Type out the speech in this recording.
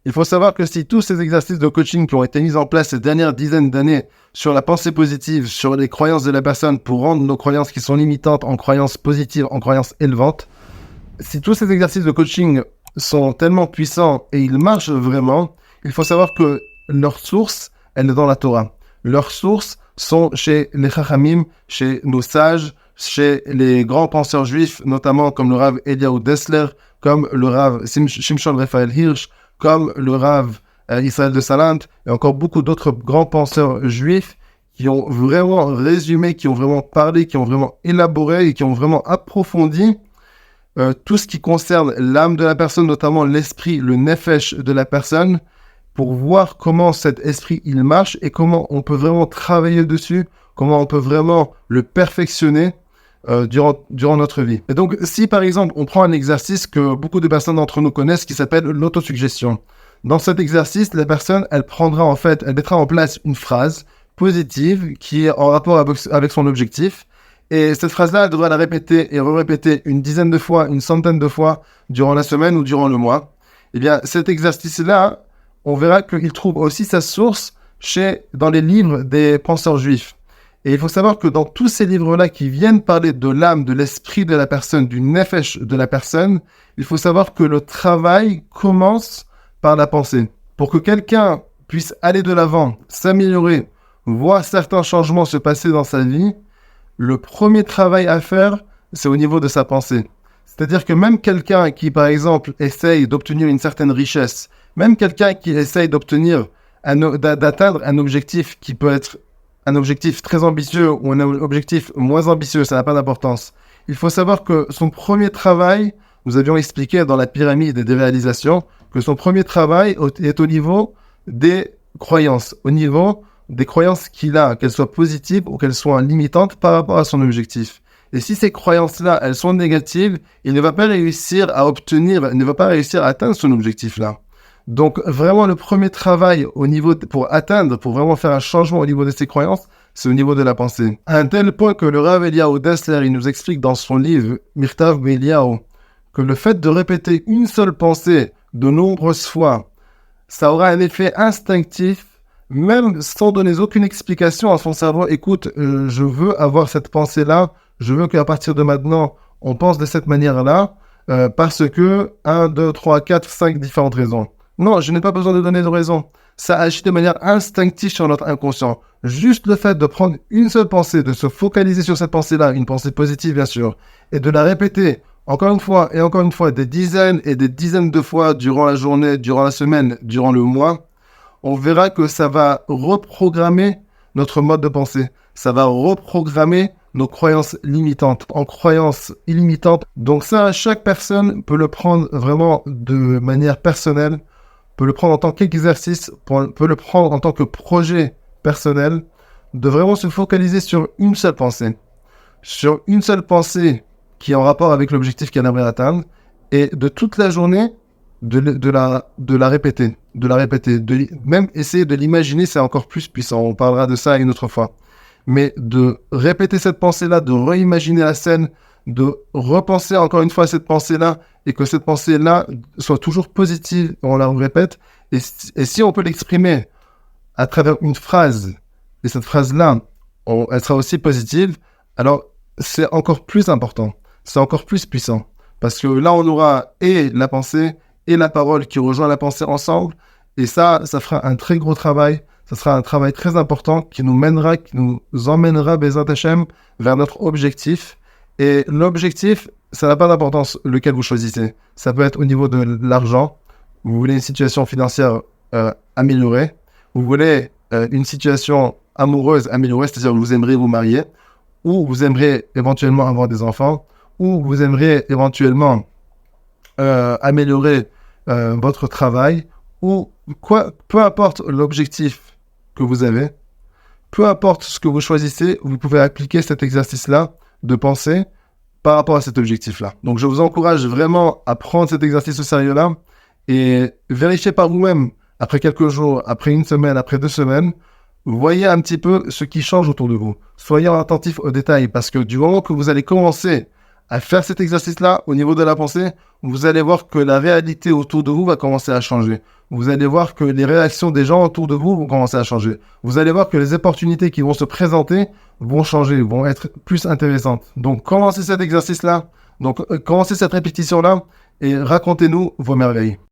Il faut savoir que si tous ces exercices de coaching qui ont été mis en place ces dernières dizaines d'années sur la pensée positive, sur les croyances de la personne pour rendre nos croyances qui sont limitantes en croyances positives, en croyances élevantes, si tous ces exercices de coaching sont tellement puissants et ils marchent vraiment, il faut savoir que leur source, elle est dans la Torah. Leurs sources sont chez les Chachamim, chez nos sages, chez les grands penseurs juifs, notamment comme le Rav Eliyahu Dessler, comme le Rav Shimshon Raphaël Hirsch, comme le Rav Israël de Salant, et encore beaucoup d'autres grands penseurs juifs qui ont vraiment résumé, qui ont vraiment parlé, qui ont vraiment élaboré et qui ont vraiment approfondi tout ce qui concerne l'âme de la personne, notamment l'esprit, le nefesh de la personne, pour voir comment cet esprit il marche et comment on peut vraiment travailler dessus, comment on peut vraiment le perfectionner durant notre vie. Et donc, si par exemple, on prend un exercice que beaucoup de personnes d'entre nous connaissent qui s'appelle l'autosuggestion. Dans cet exercice, la personne, elle mettra en place une phrase positive qui est en rapport avec son objectif. Et cette phrase-là, elle devra la répéter et répéter une dizaine de fois, une centaine de fois durant la semaine ou durant le mois. Eh bien, cet exercice-là, on verra qu'il trouve aussi sa source dans les livres des penseurs juifs. Et il faut savoir que dans tous ces livres-là qui viennent parler de l'âme, de l'esprit de la personne, du nefesh de la personne, il faut savoir que le travail commence par la pensée. Pour que quelqu'un puisse aller de l'avant, s'améliorer, voir certains changements se passer dans sa vie, le premier travail à faire, c'est au niveau de sa pensée. C'est-à-dire que même quelqu'un qui, par exemple, essaye d'obtenir une certaine richesse, même quelqu'un qui essaye d'atteindre un objectif qui peut être un objectif très ambitieux ou un objectif moins ambitieux, ça n'a pas d'importance. Il faut savoir que son premier travail, nous avions expliqué dans la pyramide des réalisations, que son premier travail est au niveau des croyances, au niveau des croyances qu'il a, qu'elles soient positives ou qu'elles soient limitantes par rapport à son objectif. Et si ces croyances-là, elles sont négatives, il ne va pas réussir à atteindre son objectif-là. Donc, vraiment, le premier travail pour vraiment faire un changement au niveau de ses croyances, c'est au niveau de la pensée. À un tel point que le Rav Eliyahu Dessler, il nous explique dans son livre Mirtav Eliyahu que le fait de répéter une seule pensée de nombreuses fois, ça aura un effet instinctif, même sans donner aucune explication à son cerveau. Écoute, je veux avoir cette pensée-là, je veux qu'à partir de maintenant, on pense de cette manière-là, parce que 1, 2, 3, 4, 5 différentes raisons. Non, je n'ai pas besoin de donner de raison. Ça agit de manière instinctive sur notre inconscient. Juste le fait de prendre une seule pensée, de se focaliser sur cette pensée-là, une pensée positive bien sûr, et de la répéter encore une fois et encore une fois, des dizaines et des dizaines de fois durant la journée, durant la semaine, durant le mois, on verra que ça va reprogrammer notre mode de pensée. Ça va reprogrammer nos croyances limitantes en croyances illimitantes. Donc ça, chaque personne peut le prendre vraiment de manière personnelle, peut le prendre en tant qu'exercice, peut le prendre en tant que projet personnel, de vraiment se focaliser sur une seule pensée. Sur une seule pensée qui est en rapport avec l'objectif qu'elle aimerait atteindre, et de toute la journée, de la répéter, même essayer de l'imaginer, c'est encore plus puissant, on parlera de ça une autre fois. Mais de répéter cette pensée-là, de réimaginer la scène, de repenser encore une fois à cette pensée-là, et que cette pensée-là soit toujours positive, on la répète, et si on peut l'exprimer à travers une phrase, et cette phrase-là, elle sera aussi positive, alors c'est encore plus important, c'est encore plus puissant. Parce que là, on aura et la pensée et la parole qui rejoint la pensée ensemble. Et ça fera un très gros travail. Ça sera un travail très important qui nous emmènera, Bezat Hashem, vers notre objectif. Et l'objectif, ça n'a pas d'importance lequel vous choisissez. Ça peut être au niveau de l'argent. Vous voulez une situation financière améliorée. Vous voulez une situation amoureuse améliorée, c'est-à-dire que vous aimeriez vous marier. Ou vous aimeriez éventuellement avoir des enfants. Ou vous aimeriez éventuellement améliorer votre travail, ou quoi, peu importe l'objectif que vous avez, peu importe ce que vous choisissez, vous pouvez appliquer cet exercice-là de pensée par rapport à cet objectif-là. Donc je vous encourage vraiment à prendre cet exercice au sérieux-là et vérifiez par vous-même, après quelques jours, après une semaine, après 2 semaines, voyez un petit peu ce qui change autour de vous. Soyez attentif aux détails, parce que du moment que vous allez commencer à faire cet exercice-là au niveau de la pensée, vous allez voir que la réalité autour de vous va commencer à changer. Vous allez voir que les réactions des gens autour de vous vont commencer à changer. Vous allez voir que les opportunités qui vont se présenter vont changer, vont être plus intéressantes. Donc, commencez cet exercice-là. Donc, commencez cette répétition-là et racontez-nous vos merveilles.